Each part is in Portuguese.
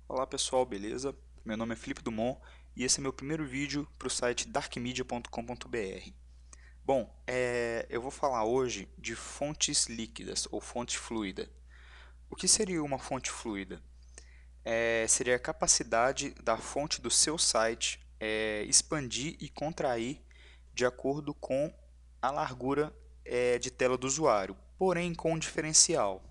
Olá pessoal, beleza? Meu nome é Felipe Dumont e esse é meu primeiro vídeo para o site darkmedia.com.br. Bom, eu vou falar hoje de fontes líquidas ou fonte fluida. O que seria uma fonte fluida? Seria a capacidade da fonte do seu site expandir e contrair de acordo com a largura de tela do usuário, porém com um diferencial.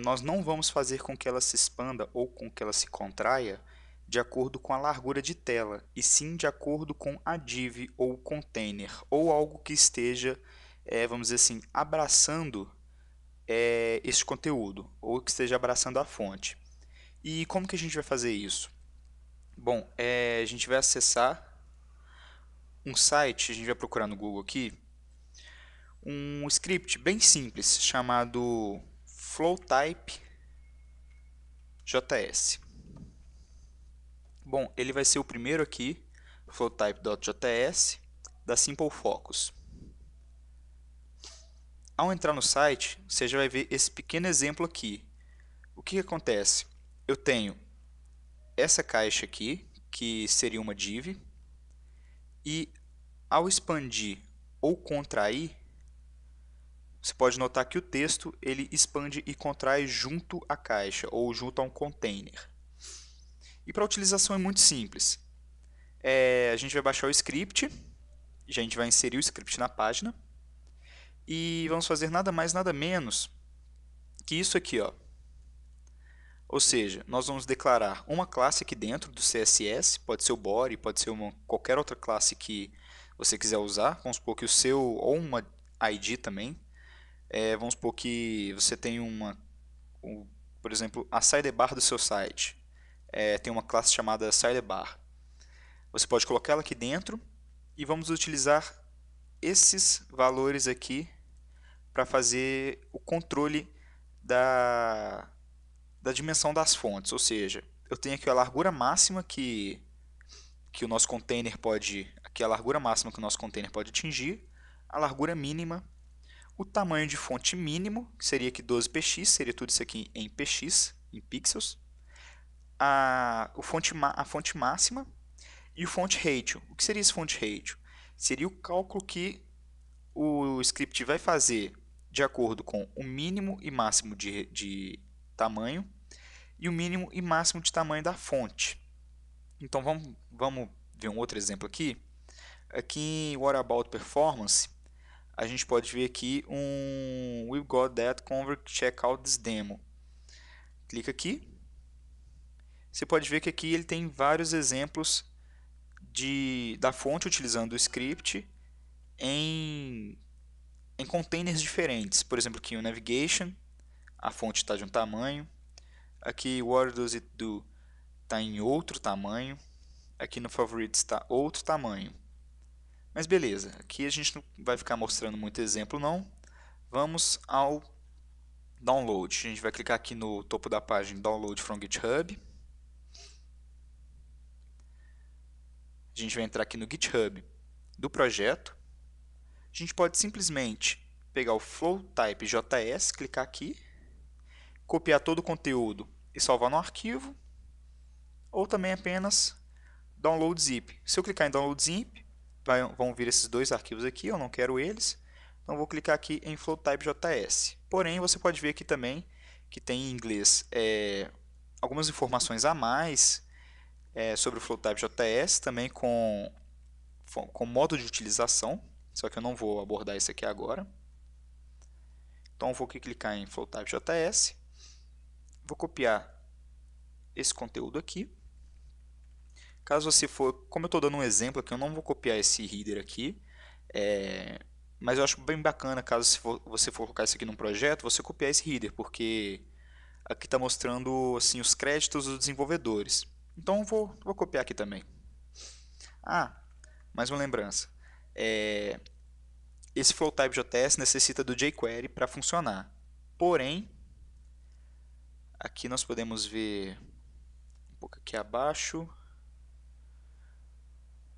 Nós não vamos fazer com que ela se expanda ou com que ela se contraia de acordo com a largura de tela, e sim de acordo com a div ou container, ou algo que esteja, vamos dizer assim, abraçando esse conteúdo, ou que esteja abraçando a fonte. E como que a gente vai fazer isso? Bom, a gente vai acessar um site, a gente vai procurar no Google aqui, um script bem simples chamado flowtype.js. Bom, ele vai ser o primeiro aqui, flowtype.js, da Simple Focus. Ao entrar no site, você já vai ver esse pequeno exemplo aqui. O que acontece? Eu tenho essa caixa aqui, que seria uma div, e ao expandir ou contrair, você pode notar que o texto ele expande e contrai junto à caixa, ou junto a um container. E para a utilização é muito simples. A gente vai baixar o script, a gente vai inserir o script na página, e vamos fazer nada mais, nada menos que isso aqui, ó. Ou seja, nós vamos declarar uma classe aqui dentro do CSS, pode ser o body, pode ser qualquer outra classe que você quiser usar. Vamos supor que o seu, ou uma ID também. Vamos supor que você tem por exemplo, a sidebar do seu site. Tem uma classe chamada sidebar. Você pode colocar ela aqui dentro e vamos utilizar esses valores aqui para fazer o controle da dimensão das fontes, ou seja, eu tenho aqui a largura máxima que o nosso container pode, aqui a largura máxima que o nosso container pode atingir, a largura mínima, o tamanho de fonte mínimo, que seria aqui 12px, seria tudo isso aqui em px, em pixels, a fonte máxima e o font ratio. O que seria esse font ratio? Seria o cálculo que o script vai fazer de acordo com o mínimo e máximo de tamanho e o mínimo e máximo de tamanho da fonte. Então vamos ver um outro exemplo aqui. Aqui em What About Performance, a gente pode ver aqui um We've Got That Convert Checkout This Demo. Clica aqui. Você pode ver que aqui ele tem vários exemplos da fonte utilizando o script em, em containers diferentes. Por exemplo, aqui o Navigation, a fonte está de um tamanho. Aqui What Does It Do está em outro tamanho. Aqui no Favorites está outro tamanho. Mas beleza, aqui a gente não vai ficar mostrando muito exemplo não. Vamos ao download. A gente vai clicar aqui no topo da página Download from GitHub. A gente vai entrar aqui no GitHub do projeto. A gente pode simplesmente pegar o flowtype.js, clicar aqui, copiar todo o conteúdo e salvar no arquivo, ou também apenas download zip. Se eu clicar em download zip, vão vir esses dois arquivos aqui, eu não quero eles. Então vou clicar aqui em flowtype.js. Porém, você pode ver aqui também que tem em inglês algumas informações a mais sobre o flowtype.js, também com modo de utilização, só que eu não vou abordar isso aqui agora. Então vou aqui clicar em flowtype.js, vou copiar esse conteúdo aqui. Caso você for, como eu estou dando um exemplo aqui, eu não vou copiar esse header aqui, mas eu acho bem bacana, caso você for colocar isso aqui num projeto, você copiar esse header, porque aqui está mostrando assim, os créditos dos desenvolvedores. Então vou copiar aqui também. Mais uma lembrança. Esse flowtype.js necessita do jQuery para funcionar. Porém, aqui nós podemos ver um pouco aqui abaixo.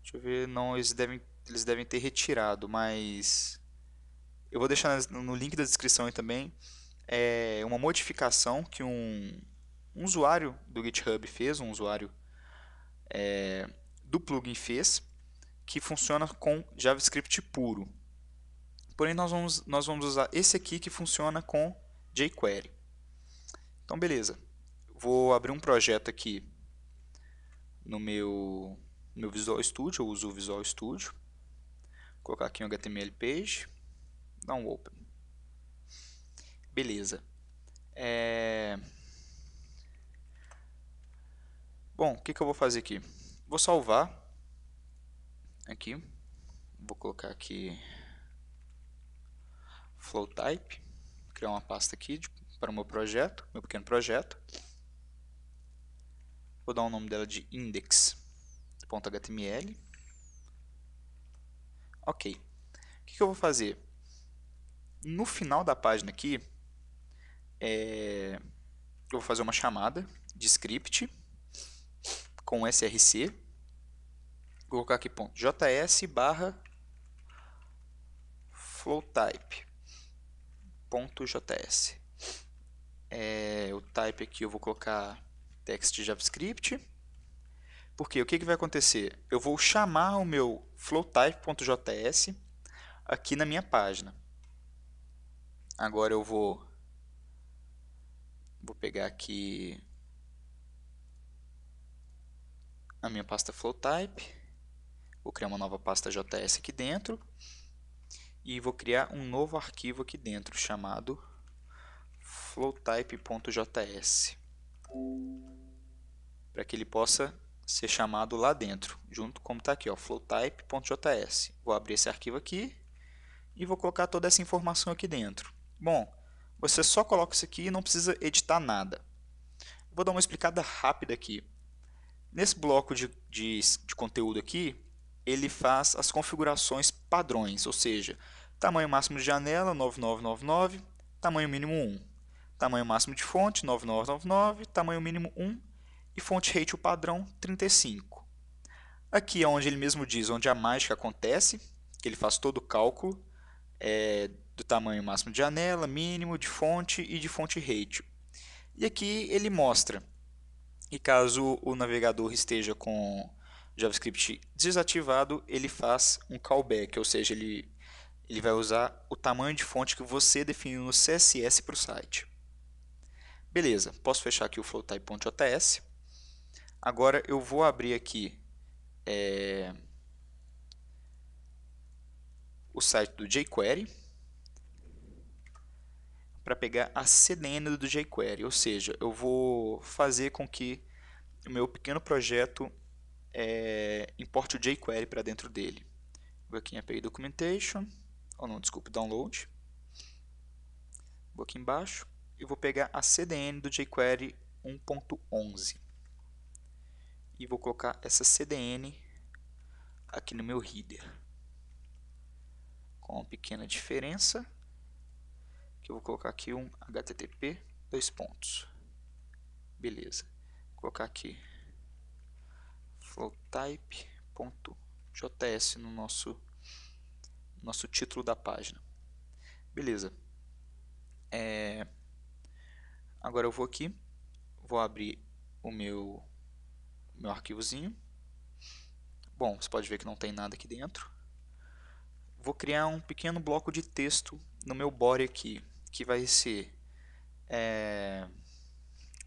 Deixa eu ver, não, eles devem ter retirado, mas eu vou deixar no link da descrição aí também uma modificação que um usuário do GitHub fez, um usuário do plugin fez, que funciona com JavaScript puro. Porém, nós vamos usar esse aqui que funciona com jQuery. Então, beleza. Vou abrir um projeto aqui no meu Visual Studio, eu uso o Visual Studio. Vou colocar aqui um HTML page, dar um open. Beleza. Bom, o que eu vou fazer aqui? Vou salvar aqui. Vou colocar aqui flowtype, criar uma pasta aqui para o meu projeto, meu pequeno projeto. Vou dar o nome dela de index.html. Ok. O que eu vou fazer? No final da página aqui, eu vou fazer uma chamada de script com src. Vou colocar aqui .js barra flowtype.js. O type aqui eu vou colocar text JavaScript. Porque o que vai acontecer? Eu vou chamar o meu flowtype.js aqui na minha página. Agora eu vou pegar aqui a minha pasta flowtype, vou criar uma nova pasta JS aqui dentro e vou criar um novo arquivo aqui dentro chamado flowtype.js, para que ele possa ser chamado lá dentro, junto como está aqui, flowtype.js. Vou abrir esse arquivo aqui e vou colocar toda essa informação aqui dentro. Bom, você só coloca isso aqui e não precisa editar nada. Vou dar uma explicada rápida aqui. Nesse bloco de conteúdo aqui, ele faz as configurações padrões, ou seja, tamanho máximo de janela 9999, tamanho mínimo 1, tamanho máximo de fonte 9999, tamanho mínimo 1 e fonte rate o padrão 35. Aqui é onde ele mesmo diz onde a mágica acontece, que ele faz todo o cálculo do tamanho máximo de janela, mínimo, de fonte e de fonte rate. E aqui ele mostra que caso o navegador esteja com JavaScript desativado, ele faz um callback, ou seja, ele vai usar o tamanho de fonte que você definiu no CSS para o site. Beleza, posso fechar aqui o flowtype.js. Agora eu vou abrir aqui o site do jQuery para pegar a CDN do jQuery, ou seja, eu vou fazer com que o meu pequeno projeto importe o jQuery para dentro dele. Vou aqui em API Documentation, Download. Vou aqui embaixo e vou pegar a CDN do jQuery 1.11 e vou colocar essa CDN aqui no meu header, com uma pequena diferença, que eu vou colocar aqui um http : beleza, vou colocar aqui flowtype.js no nosso título da página. Beleza. Agora eu vou aqui, vou abrir o meu arquivozinho. Bom, você pode ver que não tem nada aqui dentro. Vou criar um pequeno bloco de texto no meu body aqui, que vai ser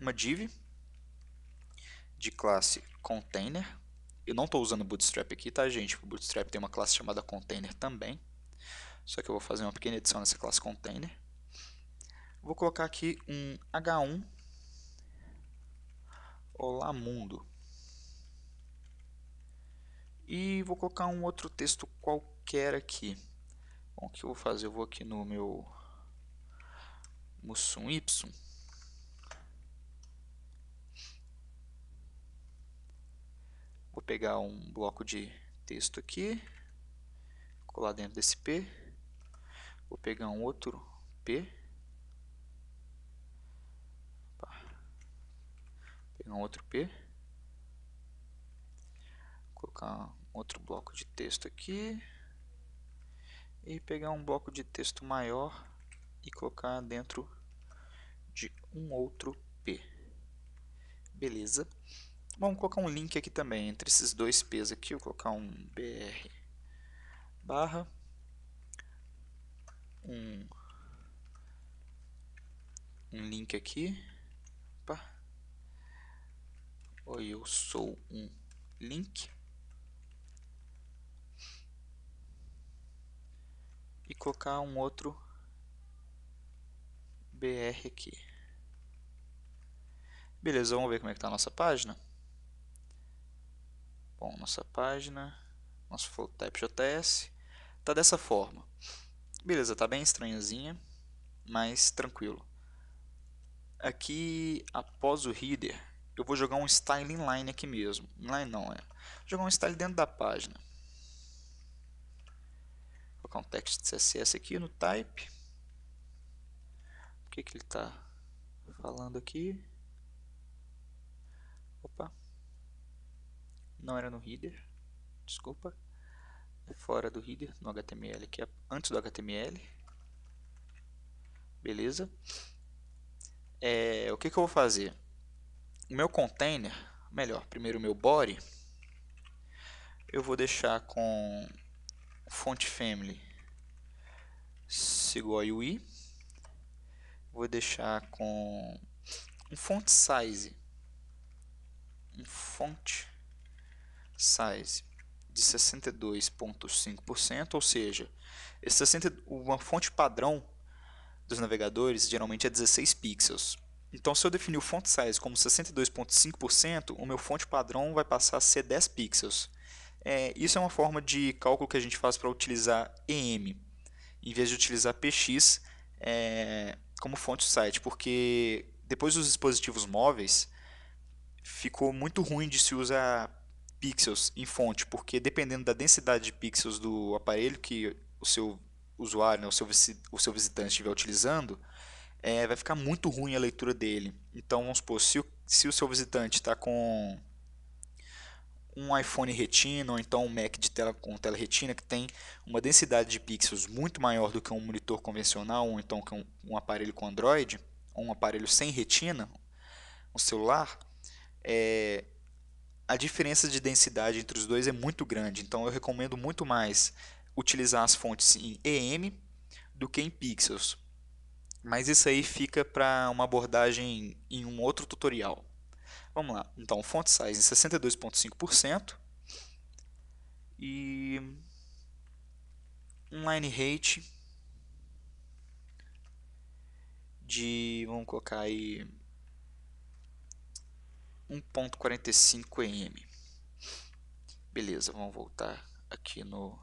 uma div de classe container. Eu não estou usando Bootstrap aqui, tá, gente? O Bootstrap tem uma classe chamada container também. Só que eu vou fazer uma pequena edição nessa classe container. Vou colocar aqui um h1 olá mundo. E vou colocar um outro texto qualquer aqui. Bom, o que eu vou fazer? Eu vou aqui no meu Mussum Y. Vou pegar um bloco de texto aqui, colar dentro desse P. Vou pegar um outro P. Pegar um outro P. Colocar um outro bloco de texto aqui. E pegar um bloco de texto maior e colocar dentro de um outro P. Beleza. Vamos colocar um link aqui também entre esses dois P's aqui. Eu vou colocar um br barra um link aqui. Opa. Oi, eu sou um link. E colocar um outro br aqui. Beleza, vamos ver como é que está a nossa página. Bom, nossa página, nosso flow type JS, está dessa forma. Beleza, está bem estranhazinha, mas tranquilo. Aqui, após o header, eu vou jogar um style inline aqui mesmo. Inline não, vou jogar um style dentro da página. Vou colocar um text CSS aqui no type. O que ele está falando aqui? Opa, não era no header, desculpa. É fora do header, no HTML, que é antes do HTML. Beleza. O que eu vou fazer? O meu container, melhor, primeiro o meu body, eu vou deixar com font family igual a UI. Vou deixar com um font size de 62,5%, ou seja, uma fonte padrão dos navegadores geralmente é 16 pixels. Então, se eu definir o font size como 62,5%, o meu fonte padrão vai passar a ser 10 pixels. Isso é uma forma de cálculo que a gente faz para utilizar EM, em vez de utilizar PX como fonte site, porque depois dos dispositivos móveis ficou muito ruim de se usar pixels em fonte, porque dependendo da densidade de pixels do aparelho que o seu usuário, né, o seu visitante estiver utilizando, vai ficar muito ruim a leitura dele. Então, vamos supor, se o seu visitante está com um iPhone Retina ou então um Mac de tela com tela Retina que tem uma densidade de pixels muito maior do que um monitor convencional ou então que um aparelho com Android, ou um aparelho sem Retina, um celular, a diferença de densidade entre os dois é muito grande. Então eu recomendo muito mais utilizar as fontes em EM do que em pixels. Mas isso aí fica para uma abordagem em um outro tutorial. Vamos lá. Então, font size em 62,5% e um line height de, vamos colocar aí 1.45 em. Beleza, vamos voltar aqui no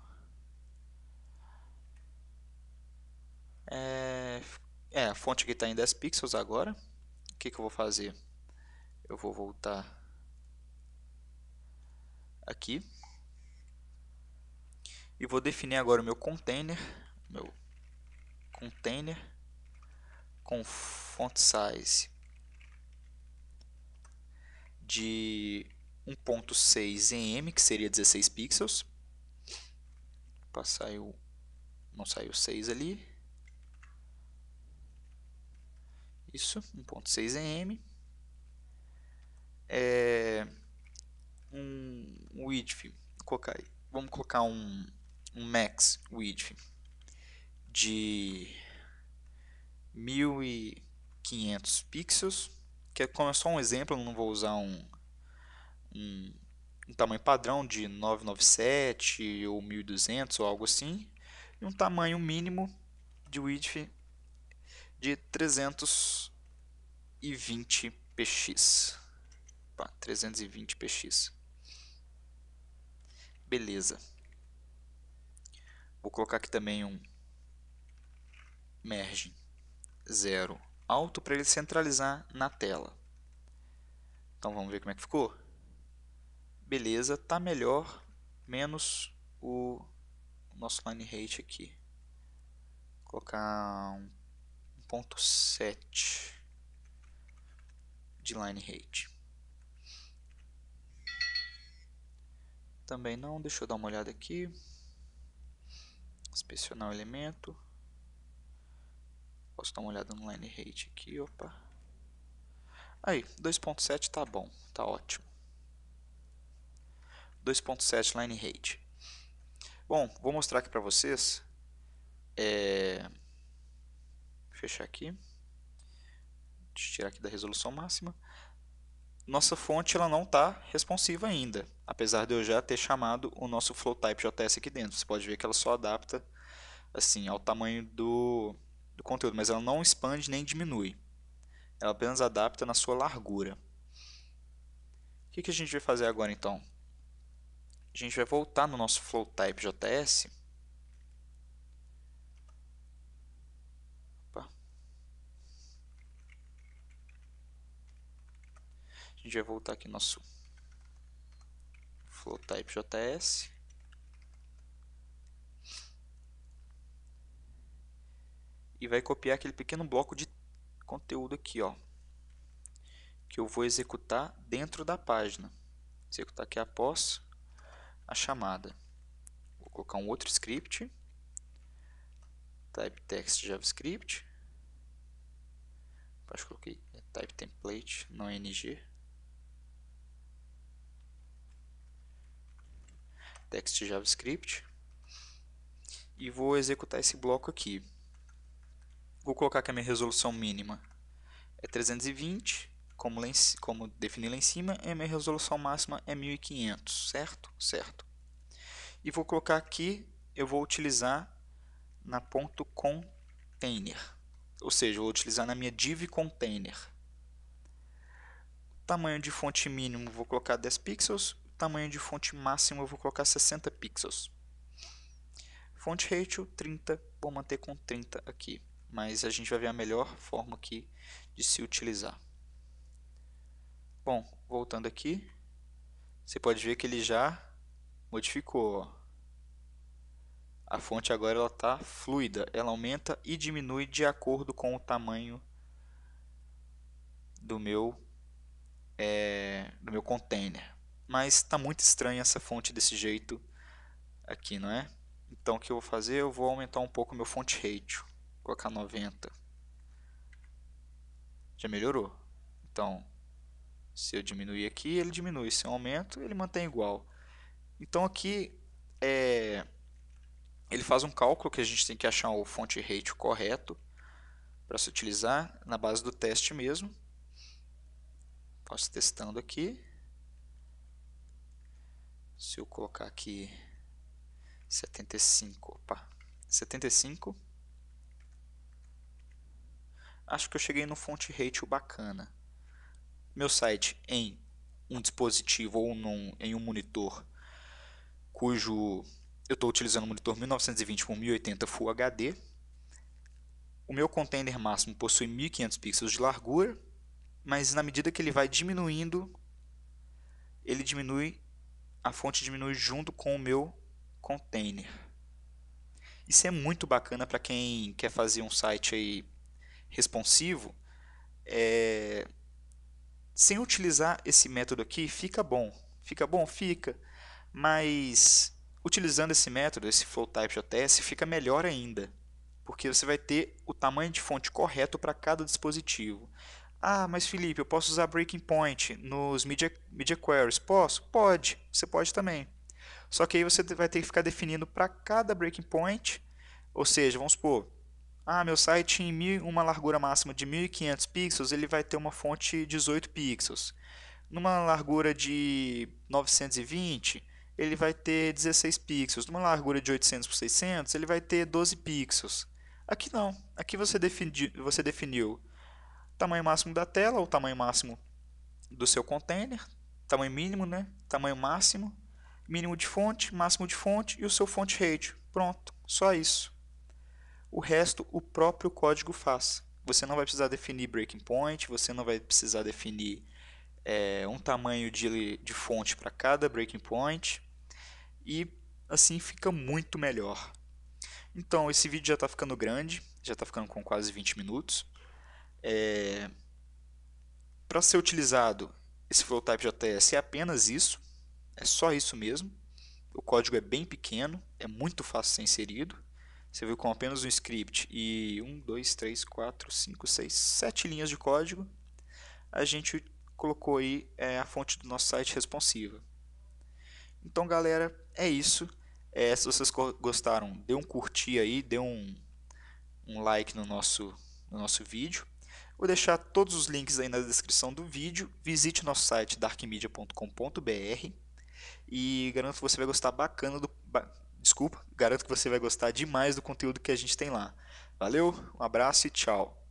a fonte aqui está em 10 pixels agora. O que eu vou fazer? Eu vou voltar aqui e vou definir agora o meu container com font size de 1.6 em que seria 16 pixels. Não saiu 6 ali. Isso, 1.6 em um width, vamos colocar um max width de 1500 pixels, que como é só um exemplo, eu não vou usar um tamanho padrão de 997 ou 1200 ou algo assim, e um tamanho mínimo de width de 320 px. 320 px. Beleza. Vou colocar aqui também um margin 0 alto para ele centralizar na tela. Então vamos ver como é que ficou? Beleza, tá melhor, menos o nosso line height aqui. Vou colocar 1.7 de line height. Também não, deixa eu dar uma olhada aqui. Inspecionar o elemento. Posso dar uma olhada no line height aqui, opa. Aí, 2.7 tá bom, tá ótimo. 2.7 line height. Bom, vou mostrar aqui para vocês. Fechar aqui. Deixa eu tirar aqui da resolução máxima. Nossa fonte ela não está responsiva ainda, apesar de eu já ter chamado o nosso FlowType JS aqui dentro. Você pode ver que ela só adapta assim ao tamanho do conteúdo, mas ela não expande nem diminui. Ela apenas adapta na sua largura. O que a gente vai fazer agora então? A gente vai voltar no nosso FlowType JS. Opa. A gente vai voltar aqui no nosso FlowType JS. E vai copiar aquele pequeno bloco de conteúdo aqui, ó, que eu vou executar dentro da página. Executar aqui após a chamada. Vou colocar um outro script, type text JavaScript. Acho que coloquei type template, não ng. Text JavaScript. E vou executar esse bloco aqui. Vou colocar que a minha resolução mínima é 320, como defini lá em cima, e a minha resolução máxima é 1500, certo? Certo. E vou colocar aqui, eu vou utilizar na ponto .container, ou seja, vou utilizar na minha div container. Tamanho de fonte mínimo vou colocar 10 pixels, tamanho de fonte máximo eu vou colocar 60 pixels. Fonte ratio 30, vou manter com 30 aqui, mas a gente vai ver a melhor forma aqui de se utilizar. Bom, voltando aqui, você pode ver que ele já modificou, ó. A fonte agora ela está fluida, ela aumenta e diminui de acordo com o tamanho do meu container. Mas está muito estranha essa fonte desse jeito aqui, não é? Então o que eu vou fazer? Eu vou aumentar um pouco o meu font ratio, colocar 90. Já melhorou. Então, se eu diminuir aqui, ele diminui. Se eu aumento, ele mantém igual. Então aqui ele faz um cálculo que a gente tem que achar o font ratio correto para se utilizar na base do teste mesmo. Posso testando aqui. Se eu colocar aqui 75, opa, 75. Acho que eu cheguei no font ratio bacana. Meu site em um dispositivo ou em um monitor cujo eu estou utilizando um monitor 1920 por 1080 Full HD. O meu container máximo possui 1500 pixels de largura, mas na medida que ele vai diminuindo, a fonte diminui junto com o meu container. Isso é muito bacana para quem quer fazer um site aí responsivo. Sem utilizar esse método aqui, fica bom. Fica bom? Fica. Mas utilizando esse método, esse FlowType JS, fica melhor ainda. Porque você vai ter o tamanho de fonte correto para cada dispositivo. Ah, mas Felipe, eu posso usar breaking point nos media queries? Posso? Pode. Você pode também. Só que aí você vai ter que ficar definindo para cada breaking point. Ou seja, vamos supor, meu site em uma largura máxima de 1500 pixels, ele vai ter uma fonte 18 pixels. Numa largura de 920, ele vai ter 16 pixels. Numa largura de 800 por 600, ele vai ter 12 pixels. Aqui não. Aqui você definiu o tamanho máximo da tela, o tamanho máximo do seu container, tamanho mínimo, né? Tamanho máximo, mínimo de fonte, máximo de fonte e o seu font ratio. Pronto, só isso. O resto o próprio código faz. Você não vai precisar definir breaking point, você não vai precisar definir um tamanho de fonte para cada breaking point e assim fica muito melhor. Então esse vídeo já está ficando grande, já está ficando com quase 20 minutos. Para ser utilizado esse FlowType JS é apenas isso, é só isso mesmo. O código é bem pequeno, é muito fácil de ser inserido. Você viu com apenas um script e 1, 2, 3, 4, 5, 6, 7 linhas de código. a gente colocou aí a fonte do nosso site responsiva. Então, galera, é isso. Se vocês gostaram, dê um curtir aí, dê um like no nosso vídeo. Vou deixar todos os links aí na descrição do vídeo. Visite o nosso site darkmedia.com.br e garanto que você vai gostar garanto que você vai gostar demais do conteúdo que a gente tem lá. Valeu, um abraço e tchau.